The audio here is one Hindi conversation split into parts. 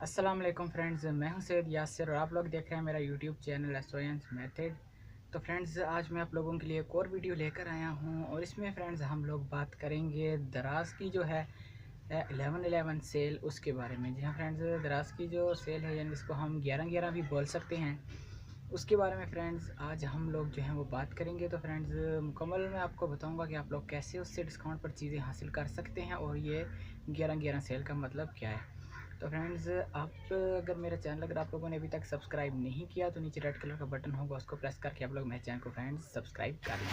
अस्सलाम वालेकुम फ्रेंड्स, मैं हूं सैयद यासिर और आप लोग देख रहे हैं मेरा यूट्यूब चैनल एस्ट्रोयंस मेथड। तो फ्रेंड्स, आज मैं आप लोगों के लिए एक और वीडियो लेकर आया हूं और इसमें फ्रेंड्स हम लोग बात करेंगे दराज की जो है 11/11 सेल उसके बारे में। जी हाँ फ्रेंड्स, दराज की जो सेल है यानी इसको हम 11/11 भी बोल सकते हैं, उसके बारे में फ्रेंड्स आज हम लोग जो हैं वो बात करेंगे। तो फ्रेंड्स मुकम्मल मैं आपको बताऊंगा कि आप लोग कैसे उससे डिस्काउंट पर चीज़ें हासिल कर सकते हैं और ये 11/11 सेल का मतलब क्या है। तो फ्रेंड्स, आप अगर मेरा चैनल अगर आप लोगों ने अभी तक सब्सक्राइब नहीं किया तो नीचे रेड कलर का बटन होगा, उसको प्रेस करके आप लोग मेरे चैनल को फ्रेंड्स सब्सक्राइब कर लें।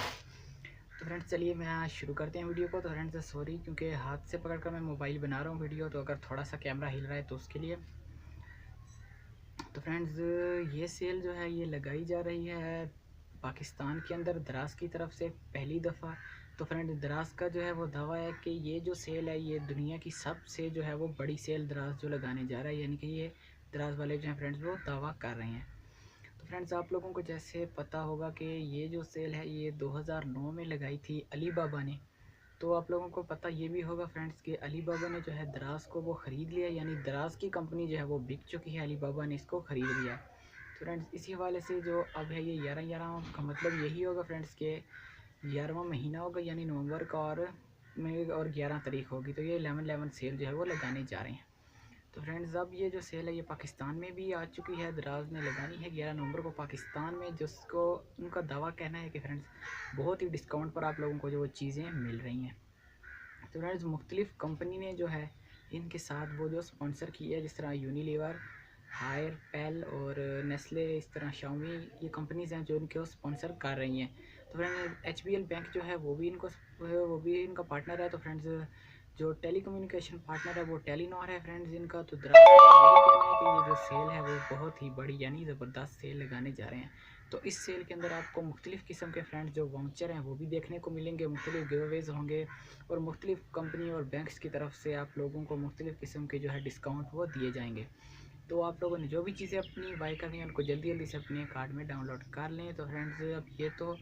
तो फ्रेंड्स चलिए मैं आज शुरू करते हैं वीडियो को। तो फ्रेंड्स सॉरी, क्योंकि हाथ से पकड़कर मैं मोबाइल बना रहा हूँ वीडियो, तो अगर थोड़ा सा कैमरा हिल रहा है तो उसके लिए। तो फ्रेंड्स, ये सेल जो है ये लगाई जा रही है पाकिस्तान के अंदर दराज की तरफ से पहली दफ़ा। तो फ्रेंड, दराज का जो है वो दावा है कि ये जो सेल है ये दुनिया की सबसे जो है वो बड़ी सेल दराज जो लगाने जा रहा है, यानी कि ये दराज वाले जो हैं फ्रेंड्स वो दावा कर रहे हैं। तो फ्रेंड्स, आप लोगों को जैसे पता होगा कि ये जो सेल है ये 2009 में लगाई थी अली बाबा ने। तो आप लोगों को पता ये भी होगा फ्रेंड्स कि अली बाबा ने जो है दराज को वो ख़रीद लिया, यानी दराज की कंपनी जो है वो बिक चुकी है, अली बाबा ने इसको ख़रीद लिया। तो फ्रेंड्स, इसी हवाले से जो अब है ये 11/11 का मतलब यही होगा फ्रेंड्स के 11वां महीना होगा, यानी नवंबर का, और 11 तारीख होगी तो ये 11/11 सेल जो है वो लगाने जा रहे हैं। तो फ्रेंड्स, अब ये जो सेल है ये पाकिस्तान में भी आ चुकी है, दराज ने लगानी है 11 नवंबर को पाकिस्तान में, जिसको उनका दावा कहना है कि फ्रेंड्स बहुत ही डिस्काउंट पर आप लोगों को जो वो चीज़ें मिल रही हैं। तो फ्रेंड्स, मुख्तलिफ़ कंपनी ने जो है इनके साथ वो जो स्पॉन्सर की है, जिस तरह यूनिलीवर, हायर, पेल और नेस्ले, इस तरह शाओमी, ये कंपनीज़ हैं जो इनको स्पॉन्सर कर रही हैं। तो फ्रेंड्स, एचबीएल बैंक जो है वो भी इनका पार्टनर है। तो फ्रेंड्स, जो टेली कम्युनिकेशन पार्टनर है वो टेलीनॉर है फ्रेंड्स इनका। तो दराज का यही कहना है कि ये जो सेल है वो बहुत ही बड़ी यानी ज़बरदस्त सेल लगाने जा रहे हैं। तो इस सेल के अंदर आपको मुख्तलिफ़ किस्म के फ्रेंड्स जो वाउचर हैं वो भी देखने को मिलेंगे, मुख्तलिफ़ गिवअवेज़ होंगे और मुख्तलिफ़ कंपनी और बैंक्स की तरफ से आप लोगों को मुख्तलिफ़ किस्म के जो है डिस्काउंट वो दिए जाएंगे। तो आप लोगों ने जो भी चीज़ें अपनी बाई करनी है उनको जल्दी जल्दी से अपने कार्ड में डाउनलोड कर लें। तो फ्रेंड्स, अब ये तो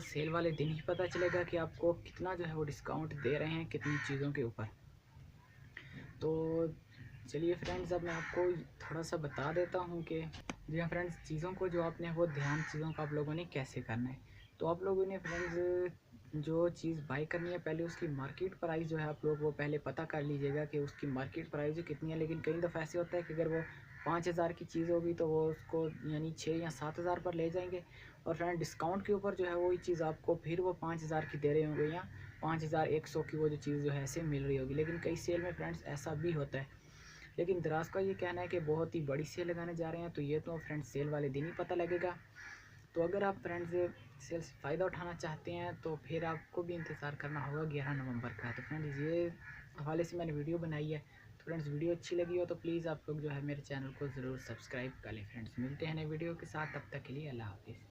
सेल वाले दिन ही पता चलेगा कि आपको कितना जो है वो डिस्काउंट दे रहे हैं कितनी चीज़ों के ऊपर। तो चलिए फ्रेंड्स, अब मैं आपको थोड़ा सा बता देता हूँ कि जी हाँ फ्रेंड्स, चीज़ों को जो आपने वो ध्यान चीज़ों का आप लोगों ने कैसे करना है। तो आप लोगों ने फ्रेंड्स जो चीज़ बाई करनी है पहले उसकी मार्केट प्राइस जो है आप लोग वो पहले पता कर लीजिएगा कि उसकी मार्केट प्राइस कितनी है। लेकिन कई दफ़ा ऐसे होता है कि अगर वो 5,000 की चीज़ होगी तो वो उसको यानी 6 या 7,000 पर ले जाएंगे और फ्रेंड डिस्काउंट के ऊपर जो है वही चीज़ आपको फिर वो 5,000 की दे रहे होंगे या 5,100 की वो जो चीज़ जो है ऐसे मिल रही होगी। लेकिन कई सेल में फ्रेंड्स ऐसा भी होता है। लेकिन दराज का ये कहना है कि बहुत ही बड़ी सेल लगाने जा रहे हैं, तो ये तो फ्रेंड्स सेल वाले दिन ही पता लगेगा। तो अगर आप फ्रेंड्स सेल से फ़ायदा उठाना चाहते हैं तो फिर आपको भी इंतज़ार करना होगा 11 नवंबर का। तो फ्रेंड्स, ये हवाले से मैंने वीडियो बनाई है। तो फ्रेंड्स, वीडियो अच्छी लगी हो तो प्लीज़ आप लोग जो है मेरे चैनल को ज़रूर सब्सक्राइब कर लें। फ्रेंड्स, मिलते हैं नए वीडियो के साथ, तब तक के लिए अल्लाह हाफिज़।